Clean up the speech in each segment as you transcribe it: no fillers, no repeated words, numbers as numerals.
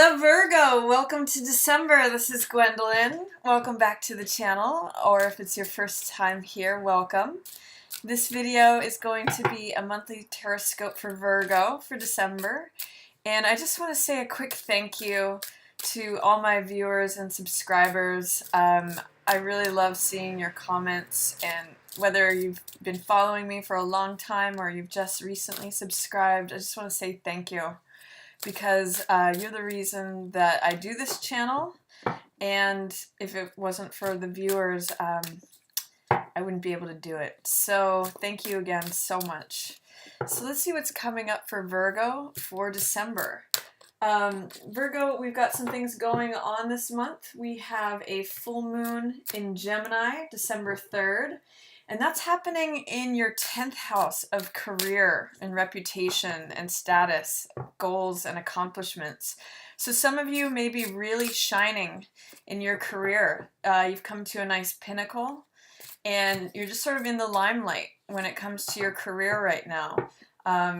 up, Virgo? Welcome to December. This is Gwendolyn. Welcome back to the channel, or if it's your first time here, welcome. This video is going to be a monthly Taroscope for Virgo for December, and I just want to say a quick thank you to all my viewers and subscribers. I really love seeing your comments, and whether you've been following me for a long time or you've just recently subscribed, I just want to say thank you. Because you're the reason that I do this channel, and if it wasn't for the viewers, I wouldn't be able to do it. So thank you again so much. So let's see what's coming up for Virgo for December. Virgo, we've got some things going on this month. We have a full moon in Gemini, December 3rd. And that's happening in your 10th house of career and reputation and status, goals and accomplishments. So some of you may be really shining in your career. You've come to a nice pinnacle and you're just sort of in the limelight when it comes to your career right now.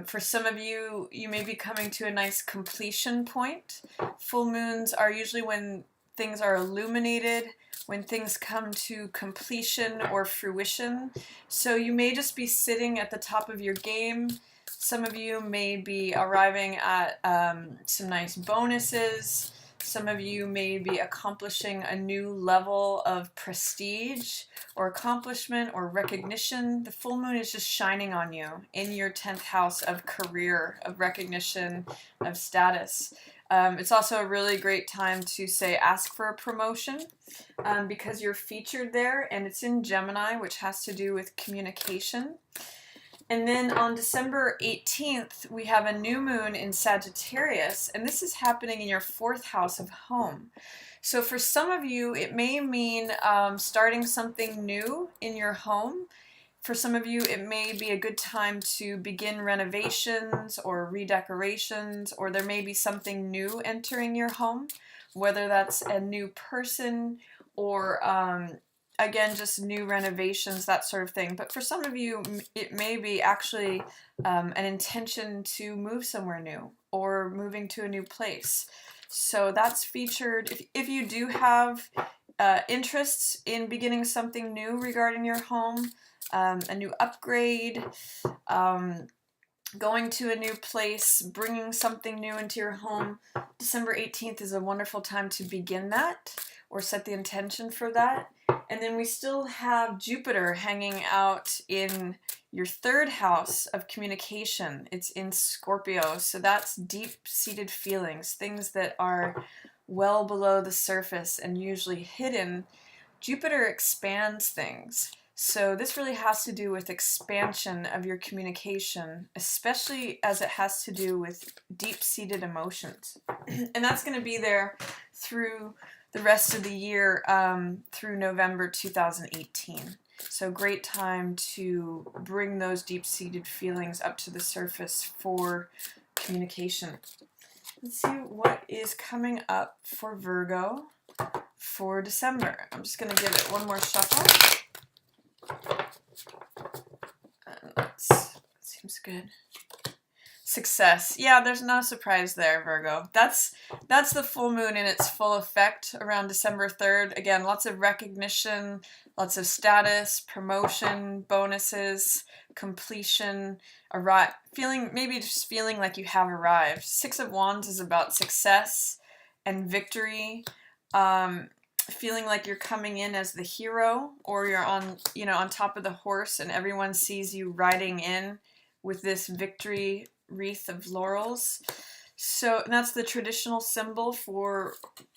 For some of you, you may be coming to a nice completion point. Full moons are usually when things are illuminated, when things come to completion or fruition. So you may just be sitting at the top of your game. Some of you may be arriving at some nice bonuses. Some of you may be accomplishing a new level of prestige or accomplishment or recognition. The full moon is just shining on you in your 10th house of career, of recognition, of status. It's also a really great time to ask for a promotion because you're featured there, and it's in Gemini, which has to do with communication. And then on December 18th, we have a new moon in Sagittarius, and this is happening in your 4th house of home. So for some of you, it may mean starting something new in your home. For some of you, it may be a good time to begin renovations or redecorations, or there may be something new entering your home, whether that's a new person or, again, just new renovations, that sort of thing. But for some of you, it may be actually an intention to move somewhere new or moving to a new place. So that's featured. If you do have interests in beginning something new regarding your home, a new upgrade, going to a new place, bringing something new into your home, December 18th is a wonderful time to begin that or set the intention for that. And then we still have Jupiter hanging out in your 3rd house of communication. It's in Scorpio, so that's deep-seated feelings, things that are well below the surface and usually hidden. Jupiter expands things. So this really has to do with expansion of your communication, especially as it has to do with deep-seated emotions. And that's going to be there through the rest of the year, through November 2018. So great time to bring those deep-seated feelings up to the surface for communication. Let's see what is coming up for Virgo for December. I'm just going to give it one more shuffle. That seems good. Success. Yeah, there's no surprise there, Virgo. That's the full moon in its full effect around December 3rd. Again, lots of recognition, lots of status, promotion, bonuses, completion, maybe just feeling like you have arrived. 6 of Wands is about success and victory. Feeling like you're coming in as the hero, or you're on top of the horse and everyone sees you riding in with this victory wreath of laurels. So that's the traditional symbol for,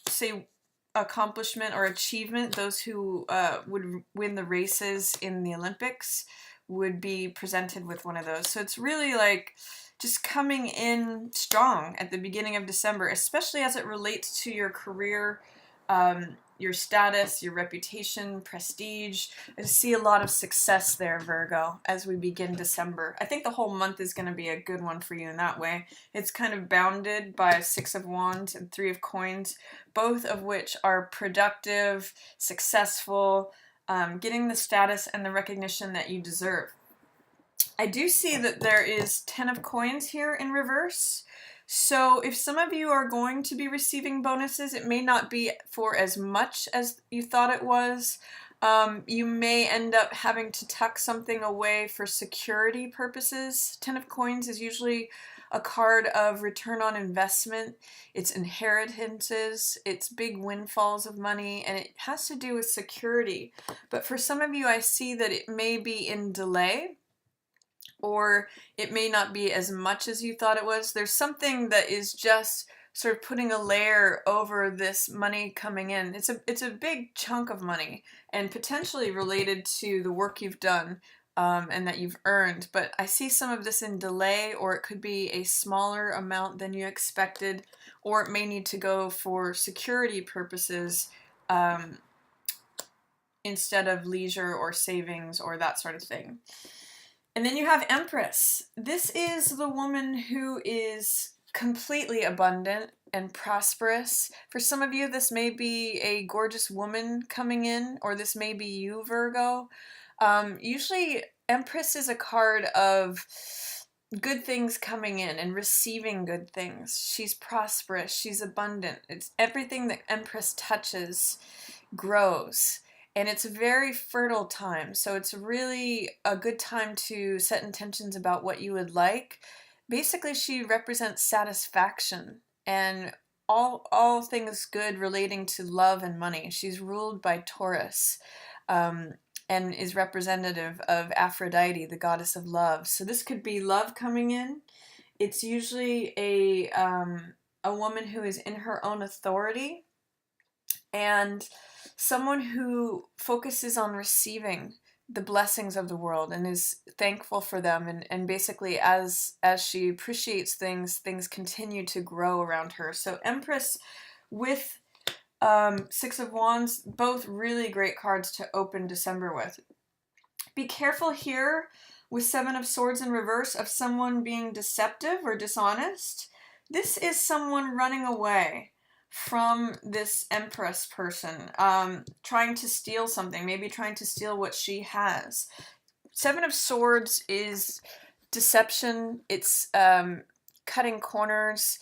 say, accomplishment or achievement. Those who would win the races in the Olympics would be presented with one of those. So it's really like just coming in strong at the beginning of December, especially as it relates to your career, your status, your reputation, prestige. I just see a lot of success there, Virgo, as we begin December. I think the whole month is going to be a good one for you in that way. It's kind of bounded by 6 of Wands and 3 of Coins, both of which are productive, successful, getting the status and the recognition that you deserve. I do see that there is 10 of Coins here in reverse. So if some of you are going to be receiving bonuses, it may not be for as much as you thought it was. You may end up having to tuck something away for security purposes. Ten of Coins is usually a card of return on investment. It's inheritances, it's big windfalls of money, and it has to do with security. But for some of you, I see that it may be in delay, or it may not be as much as you thought it was. There's something that is just sort of putting a layer over this money coming in. It's a big chunk of money and potentially related to the work you've done and that you've earned. But I see some of this in delay, or it could be a smaller amount than you expected, or it may need to go for security purposes instead of leisure or savings or that sort of thing. And then you have Empress. This is the woman who is completely abundant and prosperous. For some of you, this may be a gorgeous woman coming in, or this may be you, Virgo. Usually, Empress is a card of good things coming in and receiving good things. She's prosperous. She's abundant. It's everything that Empress touches grows. And it's a very fertile time, so it's really a good time to set intentions about what you would like. Basically, she represents satisfaction and all things good relating to love and money. She's ruled by Taurus and is representative of Aphrodite, the goddess of love. So this could be love coming in. It's usually a woman who is in her own authority, and someone who focuses on receiving the blessings of the world and is thankful for them, and basically as she appreciates things continue to grow around her. So Empress with Six of Wands, both really great cards to open December with. Be careful here with Seven of Swords in reverse of someone being deceptive or dishonest. This is someone running away from this Empress person, trying to steal something, maybe trying to steal what she has. Seven of Swords is deception, it's cutting corners,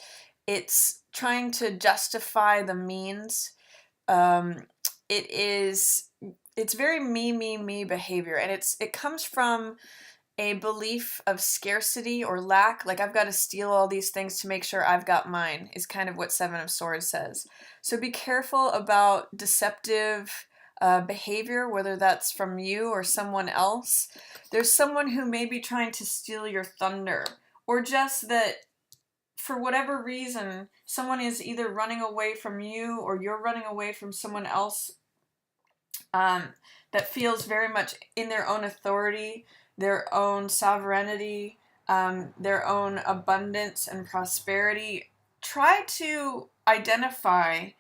it's trying to justify the means. It's very me behavior, and it comes from a belief of scarcity or lack, like I've got to steal all these things to make sure I've got mine, is kind of what Seven of Swords says. So be careful about deceptive behavior, whether that's from you or someone else. There's someone who may be trying to steal your thunder, or just that for whatever reason, someone is either running away from you or you're running away from someone else that feels very much in their own authority, their own sovereignty, their own abundance and prosperity. Try to identify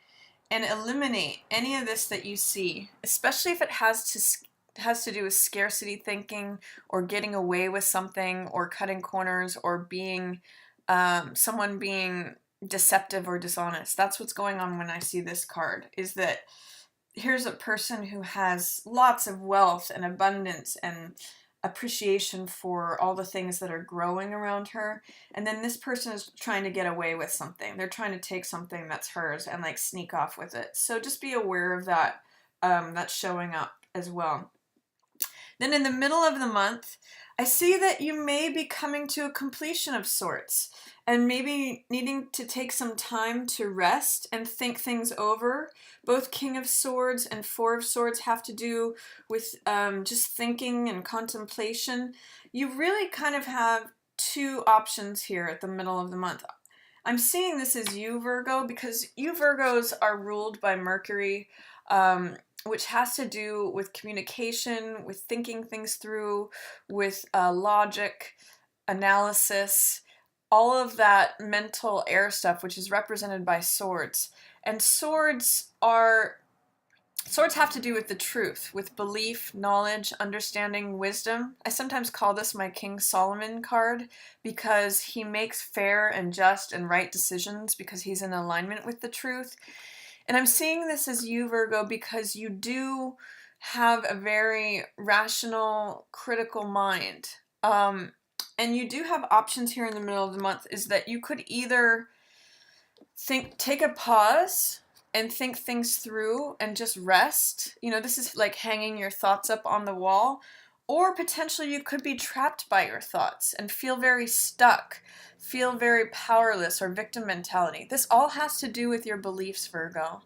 and eliminate any of this that you see, especially if it has to do with scarcity thinking, or getting away with something, or cutting corners, or being someone being deceptive or dishonest. That's what's going on when I see this card, is that here's a person who has lots of wealth and abundance and appreciation for all the things that are growing around her, and then this person is trying to get away with something. They're trying to take something that's hers and like sneak off with it. So just be aware of that. That's showing up as well. Then in the middle of the month, I see that you may be coming to a completion of sorts, and maybe needing to take some time to rest and think things over. Both King of Swords and Four of Swords have to do with just thinking and contemplation. You really kind of have two options here at the middle of the month. I'm seeing this as you, Virgo, because you Virgos are ruled by Mercury, which has to do with communication, with thinking things through, with logic, analysis, all of that mental air stuff, which is represented by swords. And swords have to do with the truth, with belief, knowledge, understanding, wisdom. I sometimes call this my King Solomon card, because he makes fair and just and right decisions because he's in alignment with the truth. And I'm seeing this as you, Virgo, because you do have a very rational, critical mind. And you do have options here in the middle of the month, is that you could either take a pause and think things through and just rest. You know, this is like hanging your thoughts up on the wall. Or potentially you could be trapped by your thoughts and feel very stuck, feel very powerless, or victim mentality. This all has to do with your beliefs, Virgo.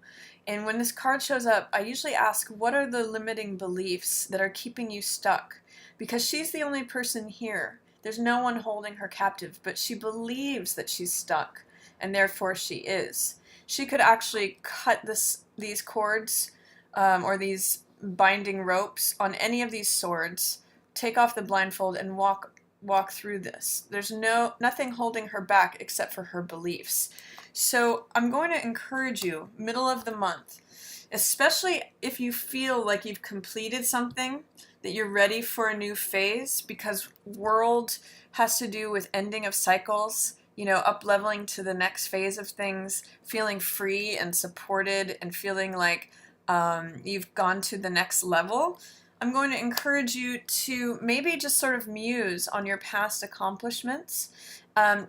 And when this card shows up, I usually ask, what are the limiting beliefs that are keeping you stuck? Because she's the only person here. There's no one holding her captive, but she believes that she's stuck, and therefore she is. She could actually cut these cords or these binding ropes on any of these swords, take off the blindfold, and walk through this. There's nothing holding her back except for her beliefs. So I'm going to encourage you, middle of the month, especially if you feel like you've completed something, that you're ready for a new phase, because world has to do with ending of cycles, you know, up-leveling to the next phase of things, feeling free and supported and feeling like you've gone to the next level. I'm going to encourage you to maybe just sort of muse on your past accomplishments.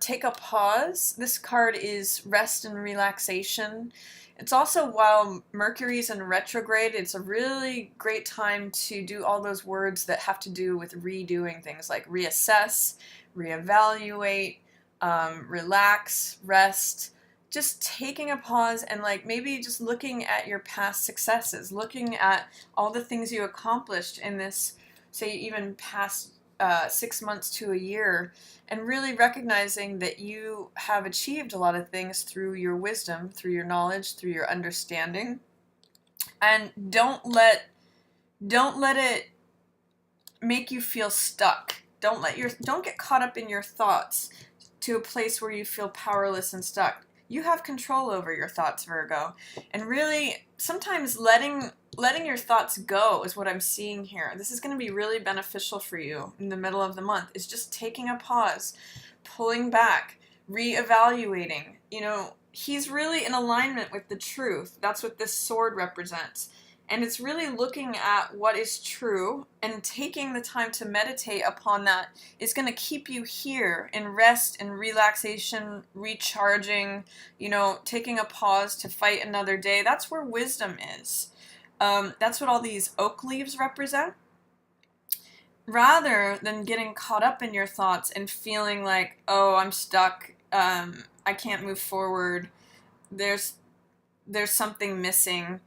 Take a pause. This card is rest and relaxation. It's also, while Mercury's in retrograde, it's a really great time to do all those words that have to do with redoing things, like reassess, reevaluate, relax, rest. Just taking a pause and like maybe just looking at your past successes, looking at all the things you accomplished in this, say, even past 6 months to a year, and really recognizing that you have achieved a lot of things through your wisdom, through your knowledge, through your understanding. And don't let it make you feel stuck. Don't get caught up in your thoughts to a place where you feel powerless and stuck. You have control over your thoughts, Virgo. And really, sometimes letting your thoughts go is what I'm seeing here. This is going to be really beneficial for you in the middle of the month, is just taking a pause, pulling back, reevaluating. You know, he's really in alignment with the truth. That's what this sword represents. And it's really looking at what is true and taking the time to meditate upon that is going to keep you here in rest and relaxation, recharging, you know, taking a pause to fight another day. That's where wisdom is. That's what all these oak leaves represent. Rather than getting caught up in your thoughts and feeling like, oh, I'm stuck, I can't move forward, there's something missing.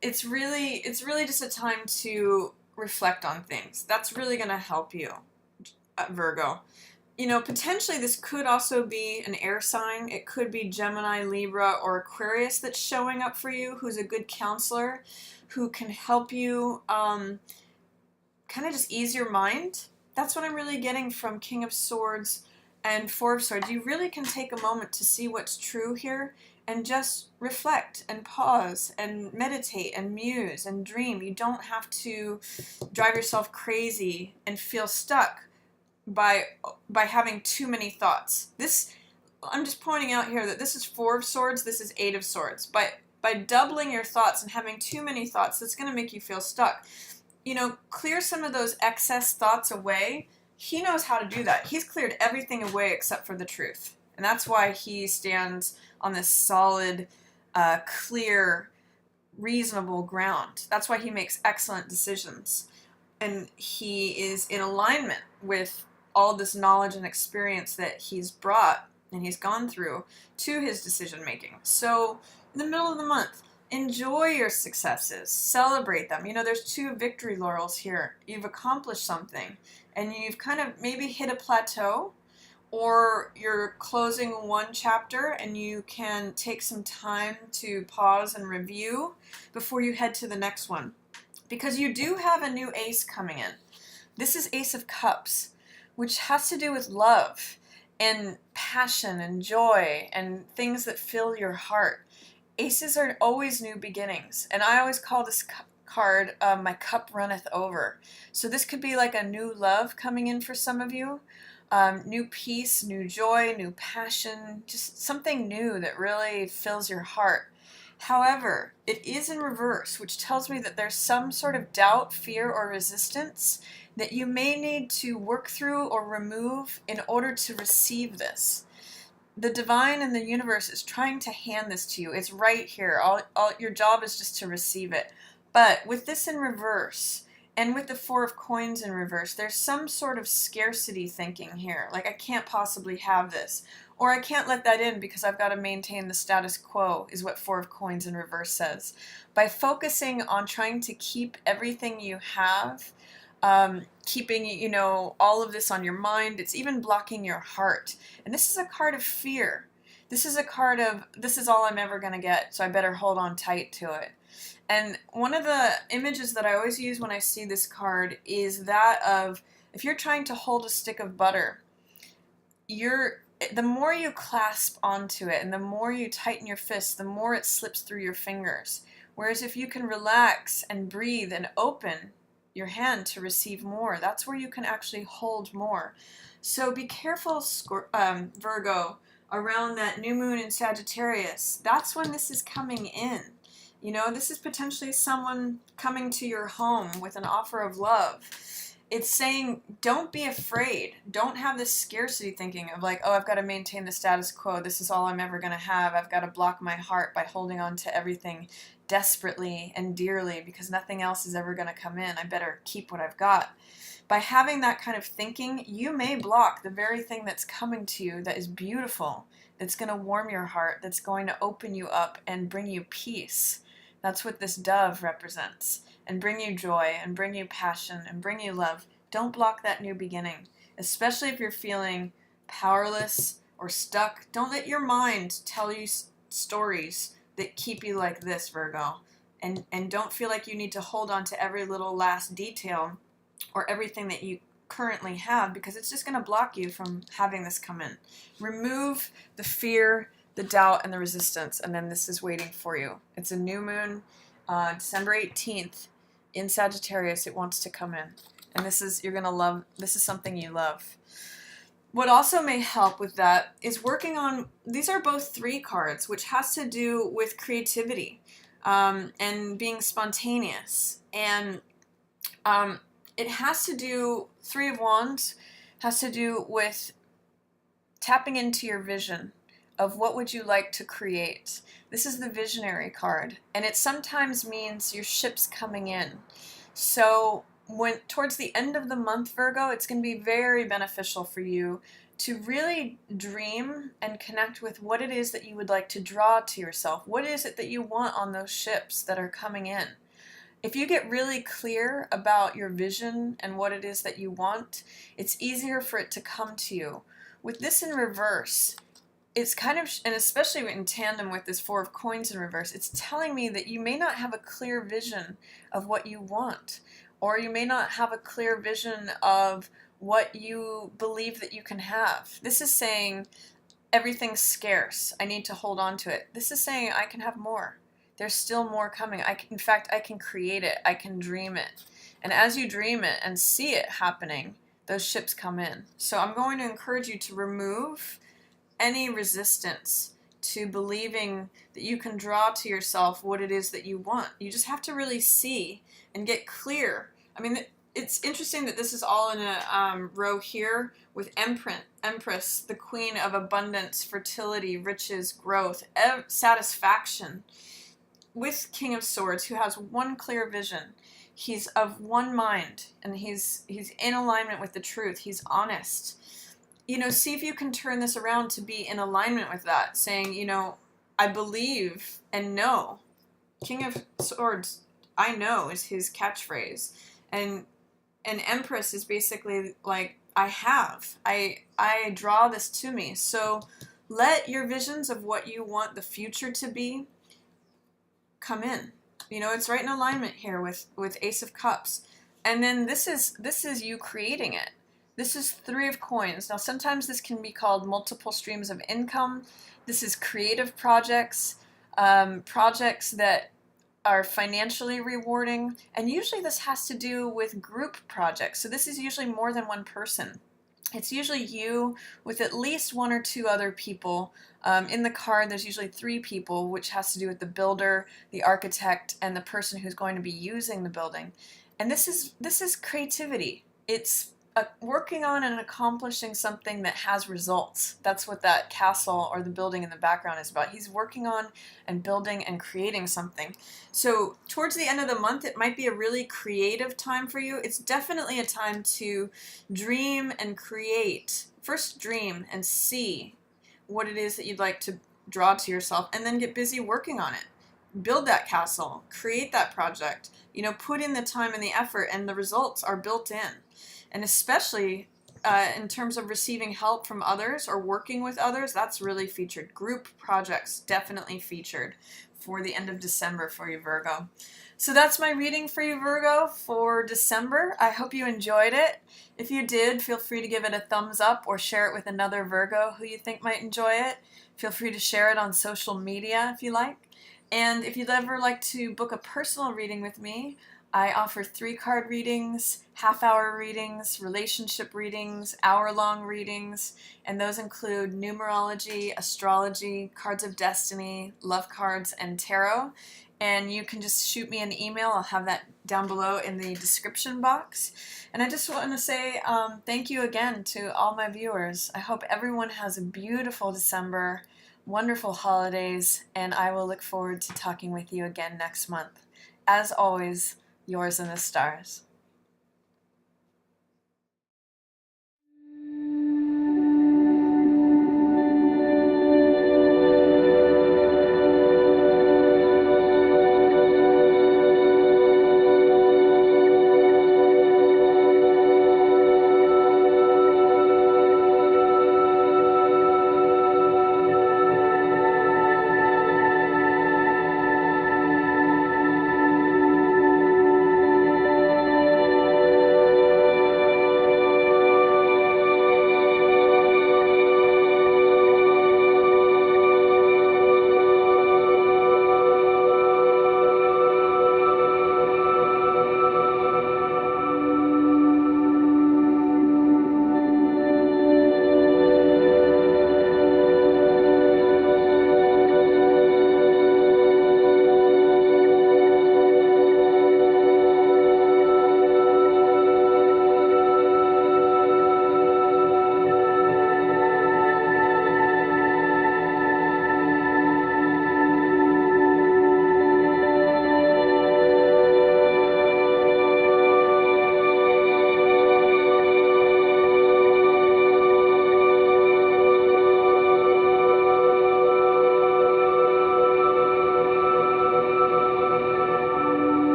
It's really just a time to reflect on things. That's really going to help you, Virgo. You know, potentially this could also be an air sign. It could be Gemini, Libra, or Aquarius that's showing up for you, who's a good counselor, who can help you kind of just ease your mind. That's what I'm really getting from King of Swords and Four of Swords. You really can take a moment to see what's true here and just reflect and pause and meditate and muse and dream. You don't have to drive yourself crazy and feel stuck by having too many thoughts. I'm just pointing out here that this is Four of Swords, this is Eight of Swords. By doubling your thoughts and having too many thoughts, that's going to make you feel stuck. You know, clear some of those excess thoughts away. He knows how to do that. He's cleared everything away except for the truth. And that's why he stands on this solid, clear, reasonable ground. That's why he makes excellent decisions. And he is in alignment with all this knowledge and experience that he's brought and he's gone through to his decision making. So in the middle of the month, enjoy your successes, celebrate them. You know, there's 2 victory laurels here. You've accomplished something and you've kind of maybe hit a plateau, or you're closing one chapter and you can take some time to pause and review before you head to the next one. Because you do have a new ace coming in. This is Ace of Cups, which has to do with love and passion and joy and things that fill your heart. Aces are always new beginnings, and I always call this card, my cup runneth over. So this could be like a new love coming in for some of you. New peace, new joy, new passion, just something new that really fills your heart. However, it is in reverse, which tells me that there's some sort of doubt, fear, or resistance that you may need to work through or remove in order to receive this. The divine and the universe is trying to hand this to you. It's right here. Your job is just to receive it. But with this in reverse, and with the Four of Coins in reverse, there's some sort of scarcity thinking here. Like, I can't possibly have this. Or I can't let that in because I've got to maintain the status quo, is what Four of Coins in reverse says. By focusing on trying to keep everything you have, keeping, you know, all of this on your mind, it's even blocking your heart. And this is a card of fear. This is a card of, this is all I'm ever going to get, so I better hold on tight to it. And one of the images that I always use when I see this card is that of, if you're trying to hold a stick of butter, the more you clasp onto it and the more you tighten your fist, the more it slips through your fingers. Whereas if you can relax and breathe and open your hand to receive more, that's where you can actually hold more. So be careful, Virgo, around that new moon in Sagittarius. That's when this is coming in. You know, this is potentially someone coming to your home with an offer of love. It's saying, don't be afraid. Don't have this scarcity thinking of like, oh, I've got to maintain the status quo. This is all I'm ever going to have. I've got to block my heart by holding on to everything desperately and dearly because nothing else is ever going to come in. I better keep what I've got. By having that kind of thinking, you may block the very thing that's coming to you that is beautiful, that's going to warm your heart, that's going to open you up and bring you peace. That's what this dove represents. And bring you joy, and bring you passion, and bring you love. Don't block that new beginning. Especially if you're feeling powerless or stuck. Don't let your mind tell you stories that keep you like this, Virgo. And don't feel like you need to hold on to every little last detail or everything that you currently have, because it's just going to block you from having this come in. Remove the fear, the doubt, and the resistance, and then this is waiting for you. It's a new moon, December 18th, in Sagittarius. It wants to come in, and this is, you're gonna love, this is something you love. What also may help with that is working on, these are both 3 cards, which has to do with creativity, and being spontaneous, and it has to do, 3 of Wands has to do with tapping into your vision of what would you like to create. This is the visionary card, and it sometimes means your ship's coming in. So when towards the end of the month, Virgo, it's going to be very beneficial for you to really dream and connect with what it is that you would like to draw to yourself. What is it that you want on those ships that are coming in? If you get really clear about your vision and what it is that you want, it's easier for it to come to you. With this in reverse, it's kind of, and especially in tandem with this Four of Coins in reverse, it's telling me that you may not have a clear vision of what you want, or you may not have a clear vision of what you believe that you can have. This is saying everything's scarce. I need to hold on to it. This is saying I can have more. There's still more coming. In fact, I can create it. I can dream it. And as you dream it and see it happening, those ships come in. So I'm going to encourage you to remove any resistance to believing that you can draw to yourself what it is that you want. You just have to really see and get clear. I mean, it's interesting that this is all in a row here with Empress, the queen of abundance, fertility, riches, growth, satisfaction, with King of Swords, who has one clear vision. He's of one mind, and he's in alignment with the truth. He's honest. You know, see if you can turn this around to be in alignment with that, saying, you know, I believe and know. King of Swords, I know, is his catchphrase. And Empress is basically like, I draw this to me. So let your visions of what you want the future to be come in. You know, it's right in alignment here with Ace of Cups. And then this is you creating it. This is 3 of Coins. Now, sometimes this can be called multiple streams of income. This is creative projects, projects that are financially rewarding, and usually this has to do with group projects. So this is usually more than one person. It's usually you with at least one or two other people. In the card, there's usually three people, which has to do with the builder, the architect, and the person who's going to be using the building. And this is creativity. It's working on and accomplishing something that has results. That's what that castle or the building in the background is about. He's working on and building and creating something. So towards the end of the month, it might be a really creative time for you. It's definitely a time to dream and create. First dream and see what it is that you'd like to draw to yourself, and then get busy working on it. Build that castle, create that project, put in the time and the effort, and the results are built in. And especially in terms of receiving help from others or working with others, that's really featured. Group projects definitely featured for the end of December for you, Virgo. So that's my reading for you, Virgo, for December. I hope you enjoyed it. If you did, feel free to give it a thumbs up or share it with another Virgo who you think might enjoy it. Feel free to share it on social media if you like. And if you'd ever like to book a personal reading with me, I offer 3-card readings, half-hour readings, relationship readings, hour-long readings, and those include numerology, astrology, cards of destiny, love cards, and tarot. And you can just shoot me an email. I'll have that down below in the description box. And I just want to say thank you again to all my viewers. I hope everyone has a beautiful December, wonderful holidays, and I will look forward to talking with you again next month. As always, yours in the stars.